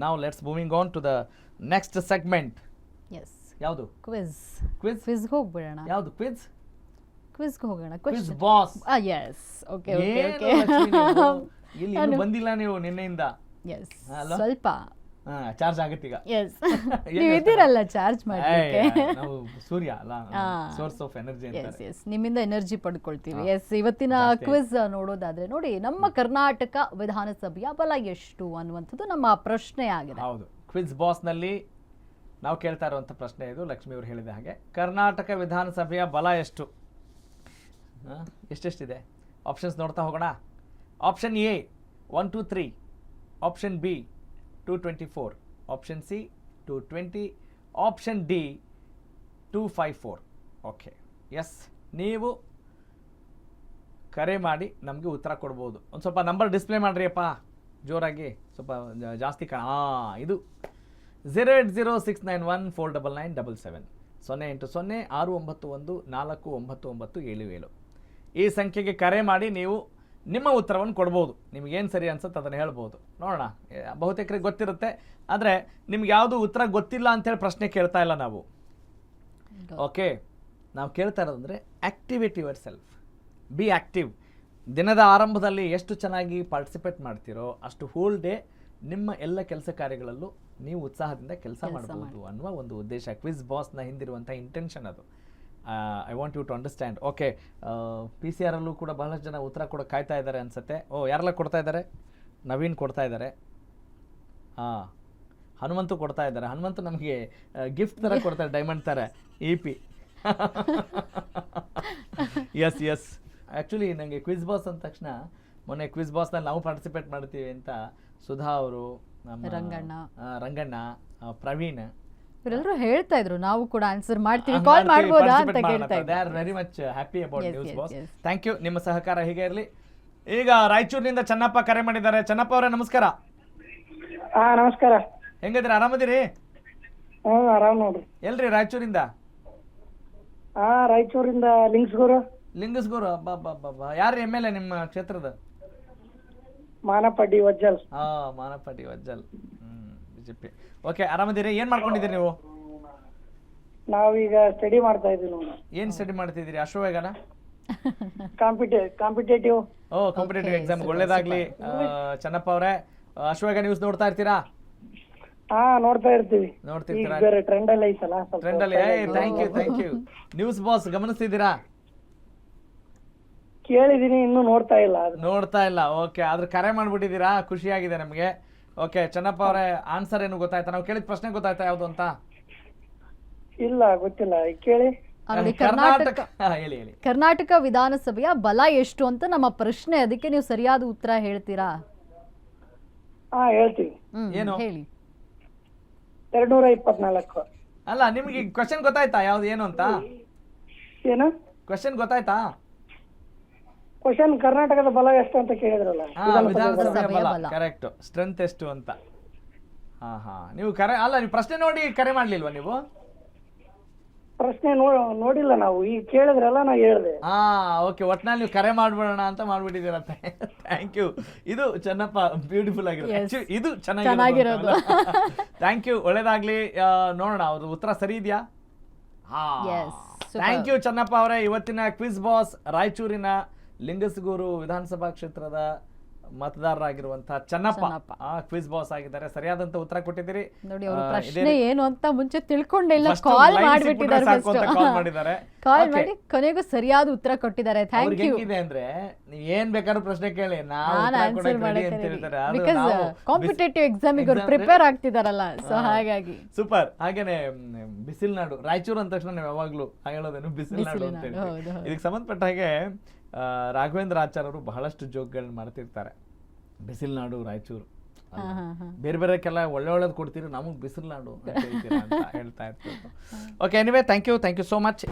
ನಾವು let's moving on to the next segment. Yes, ಯಾವುದು? Quiz. Quiz. ಕ್ವಿಜ್ಗೆ ಹೋಗ್ಬಿಡೋಣ. ಯಾವುದು ಕ್ವಿಜ್? ಕ್ವಿಜ್ಗೆ ಹೋಗೋಣ. Quiz boss. Yes, okay okay okay. ಇಲ್ಲಿ ಇನ್ನೂ ಬಂದಿಲ್ಲ ನೀವು ನಿನ್ನೆಯಿಂದ. ಎಸ್, ಅಲ್ವಾ? ಸ್ವಲ್ಪ ಚಾರ್ಜ್ ಆಗುತ್ತೆ ಈಗ. ಎಸ್, ನೀವು ಇದ್ದೀರಲ್ಲ ಚಾರ್ಜ್ ಮಾಡಲಿಕ್ಕೆ. ನಾವು ಸೂರ್ಯ ಅಲ್ಲ, ಸೋರ್ಸ್ ಆಫ್ ಎನರ್ಜಿ ಅಂತ. ಎಸ್ ಎಸ್, ನಿಮ್ಮಿಂದ ಎನರ್ಜಿ ಪಡ್ಕೊಳ್ತೀವಿ. ಎಸ್, ಇವತ್ತಿನ ಕ್ವಿಜ್ ನೋಡೋದಾದ್ರೆ ನೋಡಿ, ನಮ್ಮ ಕರ್ನಾಟಕ ವಿಧಾನಸಭೆಯ ಬಲ ಎಷ್ಟು ಅನ್ನುವಂಥದ್ದು ನಮ್ಮ ಪ್ರಶ್ನೆ ಆಗಿದೆ. ಹೌದು, ಕ್ವಿಜ್ ಬಾಸ್ ನಲ್ಲಿ ನಾವು ಕೇಳ್ತಾ ಇರುವಂತ ಪ್ರಶ್ನೆ ಇದು. ಲಕ್ಷ್ಮಿ ಅವರು ಹೇಳಿದ ಹಾಗೆ ಕರ್ನಾಟಕ ವಿಧಾನಸಭೆಯ ಬಲ ಎಷ್ಟು? ಎಷ್ಟೆಷ್ಟಿದೆ? ಆಪ್ಷನ್ಸ್ ನೋಡ್ತಾ ಹೋಗೋಣ. Option A 123, option B 224, option C 220, option D 254. Okay, yes, ನೀವು ಕರೆ ಮಾಡಿ ನಮಗೆ ಉತ್ತರ ಕೊಡ್ಬೋದು. ಒಂದು ಸ್ವಲ್ಪ ನಂಬರ್ ಡಿಸ್ಪ್ಲೇ ಮಾಡಿರಿಯಪ್ಪ ಜೋರಾಗಿ, ಸ್ವಲ್ಪ ಜಾಸ್ತಿ ಇದು 08069149977 08069149977 ಈ ಸಂಖ್ಯೆಗೆ ಕರೆ ಮಾಡಿ ನೀವು ನಿಮ್ಮ ಉತ್ತರವನ್ನು ಕೊಡ್ಬೋದು. ನಿಮಗೇನು ಸರಿ ಅನ್ಸುತ್ತೆ ಅದನ್ನು ಹೇಳ್ಬೋದು. ನೋಡೋಣ, ಬಹುತೇಕರಿಗೆ ಗೊತ್ತಿರುತ್ತೆ, ಆದರೆ ನಿಮ್ಗೆ ಯಾವುದು ಉತ್ತರ ಗೊತ್ತಿಲ್ಲ ಅಂತೇಳಿ ಪ್ರಶ್ನೆ ಕೇಳ್ತಾ ಇಲ್ಲ ನಾವು. ಓಕೆ, ನಾವು ಕೇಳ್ತಾ ಇರೋದಂದರೆ activate yourself, be active. ದಿನದ ಆರಂಭದಲ್ಲಿ ಎಷ್ಟು ಚೆನ್ನಾಗಿ ಪಾರ್ಟಿಸಿಪೇಟ್ ಮಾಡ್ತೀರೋ ಅಷ್ಟು ಹೋಲ್ ಡೇ ನಿಮ್ಮ ಎಲ್ಲ ಕೆಲಸ ಕಾರ್ಯಗಳಲ್ಲೂ ನೀವು ಉತ್ಸಾಹದಿಂದ ಕೆಲಸ ಮಾಡಬಹುದು ಅನ್ನುವ ಒಂದು ಉದ್ದೇಶ. ಕ್ವಿಜ್ ಬಾಸ್ನ ಹಿಂದಿರುವಂಥ ಇಂಟೆನ್ಷನ್ ಅದು. I want you to understand. Okay, PCR ಅಲ್ಲೂ ಕೂಡ ಬಹಳಷ್ಟು ಜನ ಉತ್ತರ ಕೂಡ ಕಾಯ್ತಾ ಇದ್ದಾರೆ ಅನ್ಸುತ್ತೆ. ಯಾರೆಲ್ಲ ಕೊಡ್ತಾ ಇದ್ದಾರೆ? ನವೀನ್ ಕೊಡ್ತಾ ಇದ್ದಾರೆ, ಹನುಮಂತು ಕೊಡ್ತಾ ಇದ್ದಾರೆ. ಹನುಮಂತು ನಮಗೆ ಗಿಫ್ಟ್ ಥರ ಕೊಡ್ತಾರೆ, ಡೈಮಂಡ್ ಥರ EP. ಎಸ್ ಎಸ್, ಆ್ಯಕ್ಚುಲಿ ನನಗೆ ಕ್ವಿಜ್ ಬಾಸ್ ಅಂದ ತಕ್ಷಣ ಮೊನ್ನೆ ಕ್ವಿಜ್ ಬಾಸ್ನಲ್ಲಿ ನಾವು ಪಾರ್ಟಿಸಿಪೇಟ್ ಮಾಡ್ತೀವಿ ಅಂತ ಸುಧಾ ಅವರು, ರಂಗಣ್ಣ, ಪ್ರವೀಣ್ ಇವರೆಲ್ಲರೂ ಹೇಳ್ತಾ ಇದ್ರು ನಾವು ಕೂಡ ಆನ್ಸರ್ ಮಾಡ್ತೀವಿ, ಕಾಲ್ ಮಾಡ್ಬೋದಾ ಅಂತ ಕೇಳ್ತಾ ಇದ್ದಾರೆ. They are very much happy about news boss. Thank you, ನಿಮ್ಮ ಸಹಕಾರ ಹೀಗೆ ಇರಲಿ. ಈಗ ರಾಯಚೂರಿನಿಂದ ಚೆನ್ನಪ್ಪ ಕರೆ ಮಾಡಿದ್ದಾರೆ. ಚೆನ್ನಪ್ಪ ಅವರೇ ನಮಸ್ಕಾರ. ನಮಸ್ಕಾರ. ಹೆಂಗಿದ್ರಿ? ಆರಾಮದಿರಿ? ಆರಾಮ್ ನೋಡ್ರಿ. ಎಲ್ರಿ ರಾಯಚೂರಿಂದ? ರಾಯಚೂರಿಂದ ಲಿಂಗಸ್ಗೂರು. ಯಾರು MLA ನಿಮ್ಮ ಕ್ಷೇತ್ರದ? ಮಾನಪಡ್ಡಿ ವಜ್ಜಲ್. ಮಾನಪಡ್ಡಿ ವಜ್ಜಲ್, BJP. ಓಕೆ, ಆರಾಮದಿರಿ? ಏನ್ ಮಾಡ್ಕೊಂಡಿದ್ದೀರಿ ನೀವು? ನಾವೀಗ ಸ್ಟಡಿ ಮಾಡ್ತಾ ಇದೀವಿ. ಏನ್ ಸ್ಟಡಿ ಮಾಡ್ತಿದ್ದೀರಿ? ಅಶ್ವವೇಗನ? ಕಾಂಪಿಟೇಟಿವ್. ಕಾಂಪಿಟೇಟಿವ್ ಎಕ್ಸಾಮ್ ಒಳ್ಳೇದಾಗ್ಲಿ. ಚೆನ್ನಪ್ಪ ಅವರೇ, ಅಶ್ವವೇಗ ನ್ಯೂಸ್ ನೋಡ್ತಾ ಇರ್ತೀರಾ? ನೋಡ್ತಾ ಇರ್ತೀವಿ. ನೋಡ್ತಿರ್ತೀರಾ? ಟ್ರೆಂಡ್ ಅಲ್ಲಿ ಐತಲ್ಲ, ಟ್ರೆಂಡ್ ಅಲ್ಲಿ. Thank you. ನ್ಯೂಸ್ ಬಾಸ್ ಗಮನಿಸ್ತಿದ್ದೀರಾ? ಕೇಳಿದೀನಿ, ಇನ್ನು ನೋಡ್ತಾ ಇಲ್ಲ. ಓಕೆ, ಆದ್ರೆ ಕರೆ ಮಾಡ್ಬಿಟ್ಟಿದ್ದೀರಾ, ಖುಷಿಯಾಗಿದೆ ನಮಗೆ. ಓಕೆ, ಚೆನ್ನಪ್ಪ ಅವರೇ, ಆನ್ಸರ್ ಏನು ಗೊತ್ತಾಯ್ತಾ? ನಾವು ಕೇಳಿದ ಪ್ರಶ್ನೆ ಗೊತ್ತಾಯ್ತಾ ಯಾವ್ದು ಅಂತ? ಇಲ್ಲ, ಗೊತ್ತಿಲ್ಲ, ಕೇಳಿ. ಕರ್ನಾಟಕ ವಿಧಾನಸಭೆಯ ಬಲ ಎಷ್ಟು ಅಂತ ನಮ್ಮ ಪ್ರಶ್ನೆ. ಅದಕ್ಕೆ ನೀವು ಸರಿಯಾದ ಉತ್ತರ ಹೇಳ್ತೀರಾ? ಹೇಳ್ತೀವಿ. ಏನು ಹೇಳಿ. 224. ಅಲ್ಲ, ನಿಮ್ಗೆ ಕ್ವಶನ್ ಗೊತ್ತಾಯ್ತಾ ಯಾವ್ದು ಏನು ಅಂತ? ಏನು ಕ್ವಶನ್ ಗೊತ್ತಾಯ್ತಾ? ಕ್ವಶನ್ ಕರ್ನಾಟಕದ ಬಲ ಎಷ್ಟು ಅಂತ ಕೇಳಿದ್ರಲ್ಲ. ವಿಧಾನಸಭೆಯ ಬಲ ಕರೆಕ್ಟ್. ಸ್ಟ್ರೆಂತ್ ಎಷ್ಟು ಅಂತ. ನೀವು ಕರೆ ಅಲ್ಲ, ನೀವು ಪ್ರಶ್ನೆ ನೋಡಿ ಕರೆ ಮಾಡ್ಲಿಲ್ವಾ ನೀವು? ಪ್ರಶ್ನೆ ನೋಡಿಲ್ಲ ನಾವು, ಈಗ ಕೇಳಿದ್ರಲ್ಲ ನಾ ಹೇಳ್ದೆ. ಓಕೆ, ಒಟ್ನಲ್ಲಿ ನೀವು ಕರೆ ಮಾಡ್ಬಿಡೋಣ ಅಂತ ಮಾಡ್ಬಿಟ್ಟಿದ್ದೀರಂತೆ. Thank you. ಇದು ಚೆನ್ನಪ್ಪ ಬ್ಯೂಟಿಫುಲ್ ಆಗಿರೋದು. ಇದು ಚೆನ್ನಾಗಿರೋದು. ಥ್ಯಾಂಕ್ ಯು, ಒಳ್ಳೇದಾಗ್ಲಿ. ನೋಡೋಣ ಅವ್ರ ಉತ್ತರ ಸರಿ ಇದೆಯಾ? ಥ್ಯಾಂಕ್ ಯು ಚೆನ್ನಪ್ಪ ಅವರೇ. ಇವತ್ತಿನ ಕ್ವಿಜ್ ಬಾಸ್ ರಾಯಚೂರಿನ ಲಿಂಗಸಗೂರು ವಿಧಾನಸಭಾ ಕ್ಷೇತ್ರದ ಮತದಾರರಾಗಿರುವಂತಹ ಚೆನ್ನಪ್ಪ ಕ್ವಿಜ್ ಬಾಸ್ ಆಗಿದ್ದಾರೆ. ಸರಿಯಾದಂತ ಉತ್ತರ ಕೊಟ್ಟಿದ್ದೀರಿ. ನೋಡಿ, ಅವರ ಪ್ರಶ್ನೆ ಏನು ಅಂತ ಮುಂಚೆ ತಿಳ್ಕೊಂಡಿಲ್ಲ, ಕಾಲ್ ಮಾಡಿಬಿಟ್ಟಿದ್ದಾರೆ. ಕಾಲ್ ಮಾಡಿ ಕೊನೆಗೂ ಸರಿಯಾದ ಉತ್ತರ ಕೊಟ್ಟಿದ್ದಾರೆ. Thank you. ಹೇಗಿದೆ ಅಂದ್ರೆ ನೀವು ಏನ್ ಬೇಕಾದ್ರೂ ಪ್ರಶ್ನೆ ಕೇಳಿ, ನಾವು ಆನ್ಸರ್ ಮಾಡ್ತೀನಿ. ಬಿಕಾಸ್ ಕಾಂಪಿಟೇಟಿವ್ ಎಕ್ಸಾಮಿಗೆ ಅವರು ಪ್ರಿಪೇರ್ ಆಗ್ತಿದಾರಲ್ಲ, ಸೊ ಹಾಗಾಗಿ ಸೂಪರ್. ಹಾಗೇನೆ ಬಿಸಿಲ್ನಾಡು, ರಾಯಚೂರು ಅಂದ ತಕ್ಷಣ ನಾವು ಯಾವಾಗ್ಲೂ ಹೇಳೋದೇನು ಬಿಸಿಲ್ನಾಡು ಅಂತ ಹೇಳಿ. ಇದಕ್ಕೆ ಸಂಬಂಧಪಟ್ಟ ಹಾಗೆ ರಾಘವೇಂದ್ರ ಆಚಾರ್ ಅವರು ಬಹಳಷ್ಟು ಜೋಕ್ಗಳನ್ನ ಮಾಡ್ತಿರ್ತಾರೆ. ಬಿಸಿಲ್ನಾಡು ರಾಯಚೂರು, ಬೇರೆ ಬೇರೆಕ್ಕೆಲ್ಲ ಒಳ್ಳೊಳ್ಳೇದು ಕೊಡ್ತೀರಿ, ನಮಗೆ ಬಿಸಿಲ್ನಾಡು ಅಂತ ಹೇಳ್ತೀರಾ ಅಂತ ಹೇಳ್ತಾ ಇರ್ತೀವಿ. Okay, anyway thank you so much.